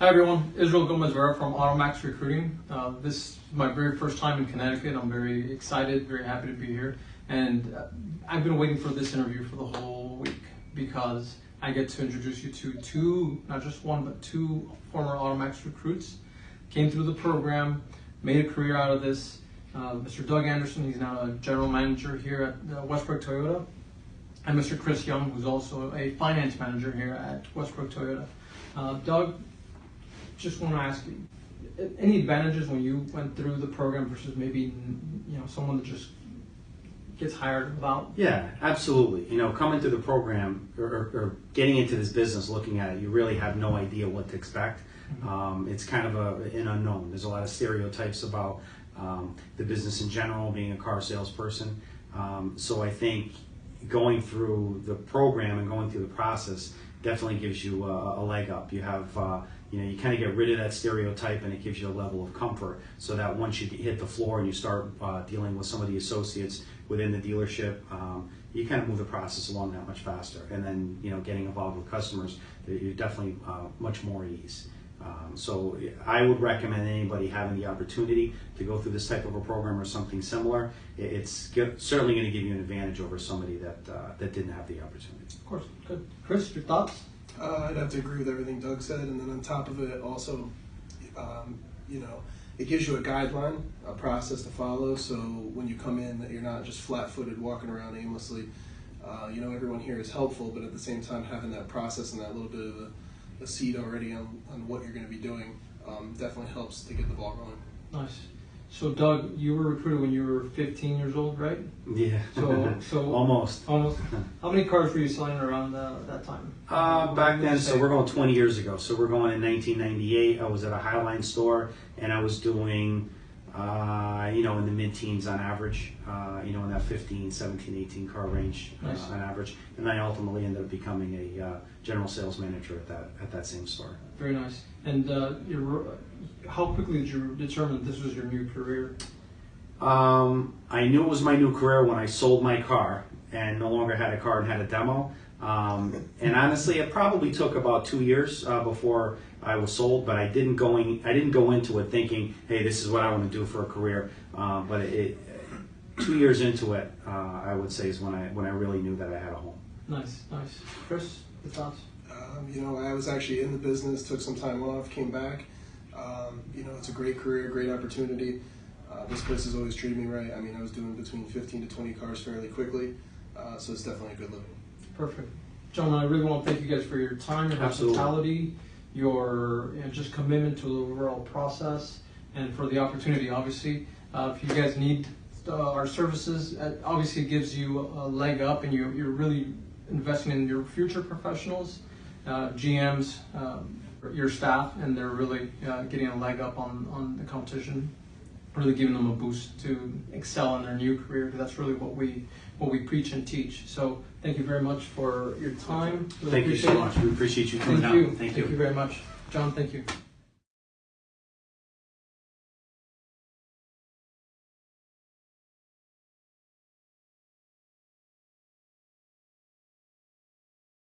Hi everyone, Israel Gomez-Vera from AutoMax Recruiting. This is my very first time in Connecticut. I'm very excited, very happy to be here. And I've been waiting for this interview for the whole week because I get to introduce you to two, not just one, but two former AutoMax recruits. Came through the program, made a career out of this. Mr. Doug Anderson, he's now a general manager here at Westbrook Toyota. And Mr. Chris Young, who's also a finance manager here at Westbrook Toyota. Doug, just want to ask you, any advantages when you went through the program versus maybe someone that just gets hired without? Yeah, absolutely. Coming through the program or getting into this business, looking at it, you really have no idea what to expect. It's kind of an unknown. There's a lot of stereotypes about the business in general, being a car salesperson. So I think going through the program and going through the process definitely gives you a leg up. You have you kind of get rid of that stereotype, and it gives you a level of comfort so that once you hit the floor and you start dealing with some of the associates within the dealership, you kind of move the process along that much faster. And then getting involved with customers, you're definitely much more at ease. So I would recommend anybody having the opportunity to go through this type of a program or something similar. It's certainly going to give you an advantage over somebody that didn't have the opportunity. Of course. Good. Chris, your thoughts? I'd have to agree with everything Doug said, and then on top of it, also, it gives you a guideline, a process to follow. So when you come in, that you're not just flat-footed walking around aimlessly. Everyone here is helpful, but at the same time, having that process and that little bit of a seed already on what you're going to be doing definitely helps to get the ball rolling. Nice. So Doug, you were recruited when you were 15 years old, right? Yeah. So almost. How many cars were you selling around that time? Back then, so we're going 20 years ago. So we're going in 1998. I was at a Highline store, and I was doing, in the mid-teens on average, in that 15, 17, 18 car range on average. And I ultimately ended up becoming a general sales manager at that same store. Very nice. And how quickly did you determine this was your new career? I knew it was my new career when I sold my car and no longer had a car and had a demo. And honestly, it probably took about 2 years before I was sold, but I didn't go into it thinking, hey, this is what I want to do for a career. But 2 years into it, I would say, is when I really knew that I had a home. Nice. Chris, your thoughts? I was actually in the business, took some time off, came back. It's a great career, great opportunity. This place has always treated me right. I mean, I was doing between 15 to 20 cars fairly quickly, so it's definitely a good living. Perfect. Gentlemen, I really want to thank you guys for your time, your hospitality, your just commitment to the overall process, and for the opportunity, obviously. If you guys need our services, obviously it gives you a leg up, and you're really investing in your future professionals, GMs, your staff, and they're really getting a leg up on the competition, really giving them a boost to excel in their new career, because that's really what we preach and teach. So thank you very much for your time. Thank you so much. We appreciate you coming out. Thank you very much. John, thank you.